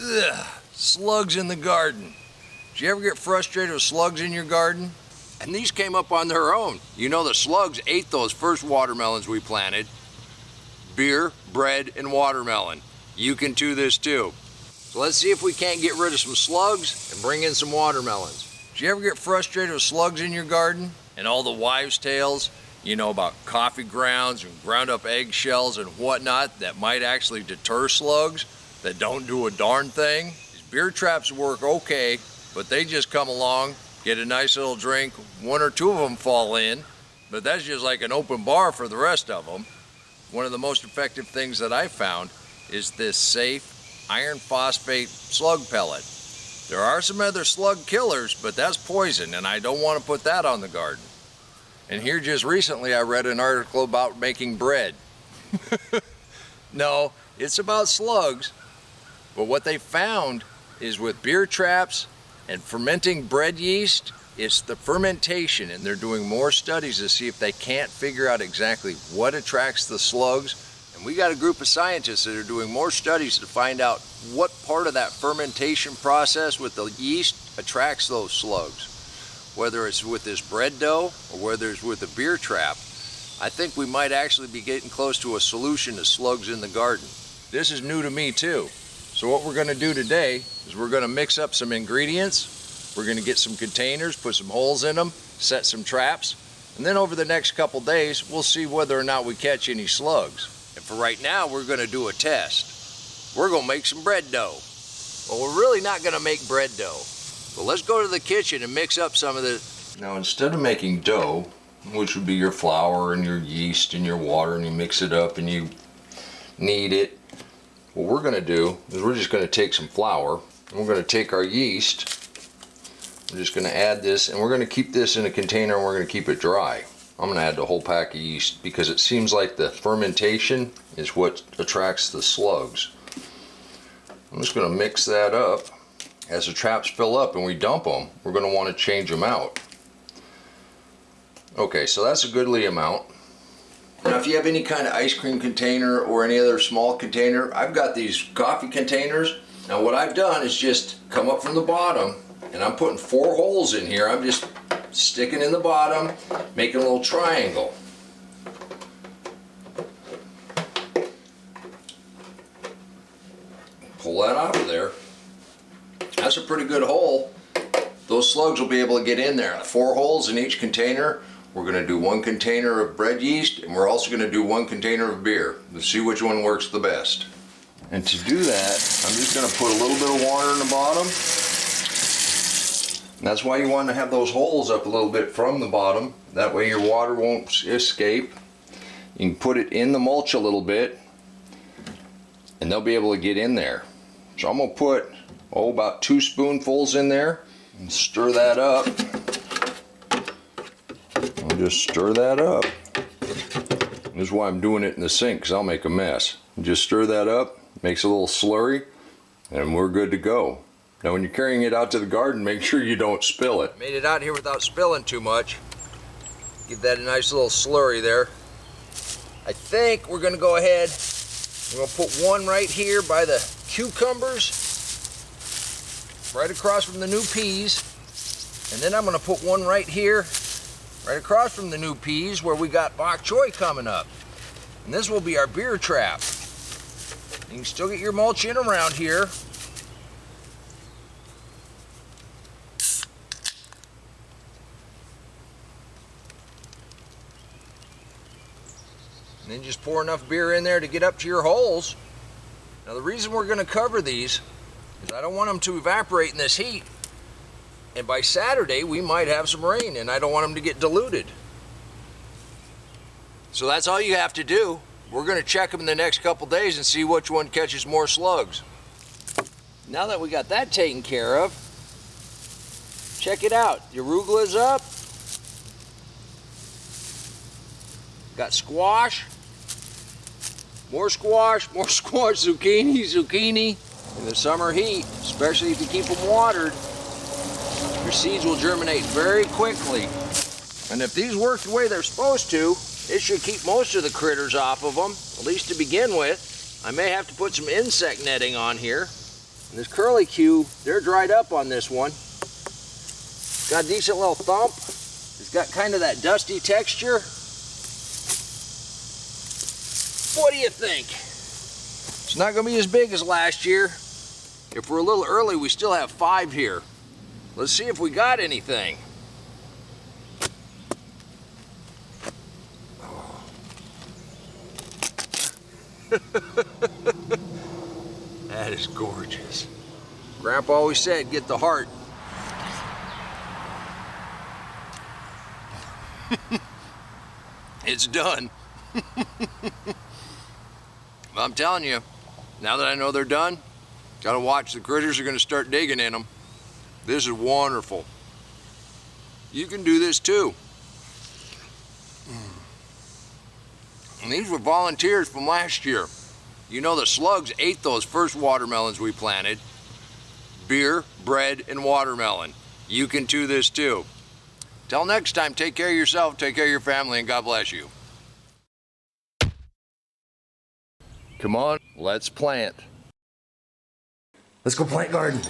Ugh, slugs in the garden. Did you ever get frustrated with slugs in your garden? And these came up on their own. You know, the slugs ate those first watermelons we planted. Beer, bread, and watermelon. You can do this too. So let's see if we can't get rid of some slugs and bring in some watermelons. Did you ever get frustrated with slugs in your garden? And all the wives' tales, you know, about coffee grounds and ground up eggshells and whatnot that might actually deter slugs that don't do a darn thing? These beer traps work okay, but they just come along, get a nice little drink, one or two of them fall in, but that's just like an open bar for the rest of them. One of the most effective things that I found is this safe iron phosphate slug pellet. There are some other slug killers, but that's poison, and I don't want to put that on the garden. And here just recently I read an article about making bread. No, it's about slugs, but what they found is with beer traps and fermenting bread yeast, it's the fermentation, and they're doing more studies to see if they can't figure out exactly what attracts the slugs. And we got a group of scientists that are doing more studies to find out what part of that fermentation process with the yeast attracts those slugs. Whether it's with this bread dough or whether it's with a beer trap, I think we might actually be getting close to a solution to slugs in the garden. This is new to me too. So what we're going to do today is we're going to mix up some ingredients. We're going to get some containers, put some holes in them, set some traps, and then over the next couple days we'll see whether or not we catch any slugs. And for right now we're going to do a test. We're going to make some bread dough. Well, we're really not going to make bread dough. But let's go to the kitchen and mix up some of the... Now instead of making dough, which would be your flour and your yeast and your water, and you mix it up and you knead it, what we're going to do is we're just going to take some flour and we're going to take our yeast. We're just going to add this, and we're going to keep this in a container, and we're going to keep it dry. I'm going to add the whole pack of yeast because it seems like the fermentation is what attracts the slugs. I'm just going to mix that up. As the traps fill up and we dump them, we're going to want to change them out. Okay, so that's a goodly amount. Now if you have any kind of ice cream container or any other small container, I've got these coffee containers. Now what I've done is just come up from the bottom, and I'm putting 4 holes in here. I'm just sticking in the bottom, making a little triangle. Pull that out of there. That's a pretty good hole. Those slugs will be able to get in there. 4 holes in each container. We're going to do 1 container of bread yeast, and we're also going to do 1 container of beer. Let's see which one works the best. And to do that, I'm just going to put a little bit of water in the bottom. And that's why you want to have those holes up a little bit from the bottom. That way your water won't escape. You can put it in the mulch a little bit, and they'll be able to get in there. So I'm going to put about 2 spoonfuls in there and stir that up. I'll just stir that up. This is why I'm doing it in the sink, because I'll make a mess. Just stir that up, makes a little slurry, and we're good to go. Now when you're carrying it out to the garden, make sure you don't spill it. Made it out here without spilling too much. Give that a nice little slurry there. I think we're going to go ahead, we're going to put one right here by the cucumbers, right across from the new peas, and then I'm going to put one right here, right across from the new peas where we got bok choy coming up. And this will be our beer trap. You can still get your mulch in around here. And then just pour enough beer in there to get up to your holes. Now the reason we're going to cover these is I don't want them to evaporate in this heat, and by Saturday we might have some rain, and I don't want them to get diluted. So that's all you have to do. We're going to check them in the next couple days and see which one catches more slugs. Now that we got that taken care of, check it out. The arugula's up. Got squash. More squash, zucchini. In the summer heat, especially if you keep them watered, your seeds will germinate very quickly. And if these work the way they're supposed to, it should keep most of the critters off of them, at least to begin with. I may have to put some insect netting on here. This curlicue, they're dried up on this one. Got a decent little thump. It's got kind of that dusty texture. What do you think? It's not gonna be as big as last year. If we're a little early, we still have 5 here. Let's see if we got anything. Oh. That is gorgeous. Grandpa always said, get the heart. It's done. I'm telling you, now that I know they're done, gotta watch. The critters are gonna start digging in them. This is wonderful. You can do this too. And these were volunteers from last year. You know the slugs ate those first watermelons we planted. Beer, bread, and watermelon. You can do this too. Till next time, take care of yourself, take care of your family, and God bless you. Come on, let's plant. Let's go plant garden.